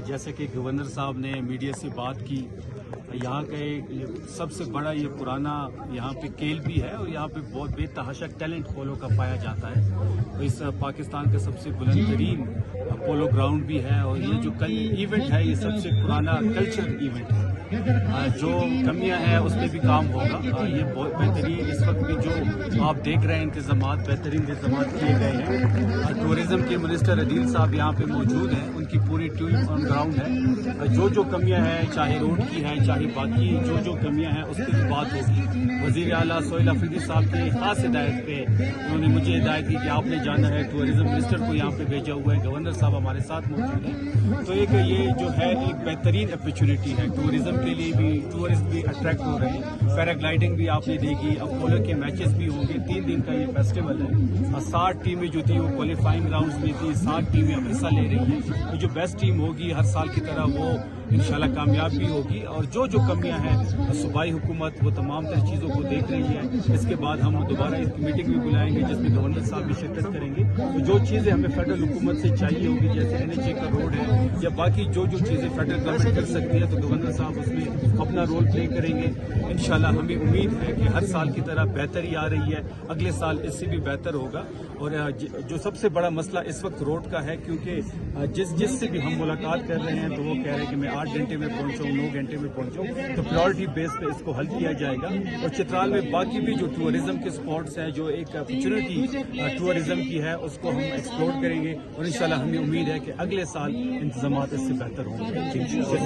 جیسے کہ گورنر صاحب نے میڈیا سے بات کی، یہاں کا سب سے بڑا یہ پرانا یہاں پہ کھیل بھی ہے اور یہاں پہ بہت بے تحاشا ٹیلنٹ پولو کا پایا جاتا ہے۔ اس پاکستان کا سب سے بلند ترین پولو گراؤنڈ بھی ہے اور یہ جو ایونٹ ہے یہ سب سے پرانا کلچرل ایونٹ ہے۔ جو کمیاں ہیں اس پہ بھی کام ہوگا۔ یہ بہت بہترین اس وقت بھی جو آپ دیکھ رہے ہیں انتظامات، بہترین انتظامات کیے گئے ہیں۔ ٹورزم کے منسٹر عدیل صاحب یہاں پہ موجود ہیں، ان کی پوری ٹیم آن گراؤنڈ ہے۔ جو کمیاں ہیں، چاہے روڈ کی ہیں، چاہے باقی جو کمیاں ہیں اس کی بات ہوگی۔ وزیر اعلیٰ سہیل افریدی صاحب کی خاص ہدایت پہ انہوں نے مجھے ہدایت کی کہ آپ نے جانا ہے، ٹورزم منسٹر کو یہاں پہ بھیجا ہوا ہے، گورنر صاحب ہمارے ساتھ موجود ہیں۔ تو یہ جو ہے ایک بہترین اپرچونٹی ہے ٹورزم کے لیے بھی، ٹورسٹ بھی اٹریکٹ ہو رہے ہیں۔ پیرا گلائڈنگ بھی آپ نے دیکھی، اب پولو کے میچز بھی ہوں گے۔ 3 دن کا یہ فیسٹیول ہے۔ 60 ٹیمیں جو تھی وہ کوالیفائنگ راؤنڈز میں تھی، 60 ٹیمیں اب حصہ لے رہی ہیں۔ جو بیسٹ ٹیم ہوگی ہر سال کی طرح وہ انشاءاللہ کامیاب بھی ہوگی، اور جو کمیاں ہیں صوبائی حکومت وہ تمام تر چیزوں کو دیکھ رہی ہے۔ اس کے بعد ہم دوبارہ ایک میٹنگ بھی بلائیں گے جس میں گورنر صاحب بھی شرکت کریں گے۔ تو جو چیزیں ہمیں فیڈرل حکومت سے چاہیے ہوگی، جیسے NHA کا روڈ ہے یا باقی جو چیزیں فیڈرل گورنمنٹ کر سکتی ہے، تو گورنر صاحب اس میں اپنا رول پلے کریں گے۔ انشاءاللہ ہمیں امید ہے کہ ہر سال کی طرح بہتری آ رہی ہے، اگلے سال اس سے بھی بہتر ہوگا۔ اور جو سب سے بڑا مسئلہ اس وقت روڈ کا ہے، کیونکہ جس سے بھی ہم ملاقات کر رہے ہیں تو وہ کہہ رہے ہیں کہ میں 8 گھنٹے میں پہنچاؤں، 9 گھنٹے میں پہنچاؤں، تو پریورٹی بیس پہ اس کو حل کیا جائے گا۔ اور چترال میں باقی بھی جو ٹورزم کے اسپاٹس ہیں، جو ایک اپرچونٹی ٹورزم کی ہے، اس کو ہم ایکسپلور کریں گے، اور انشاءاللہ ہمیں امید ہے کہ اگلے سال انتظامات اس سے بہتر ہوں گے۔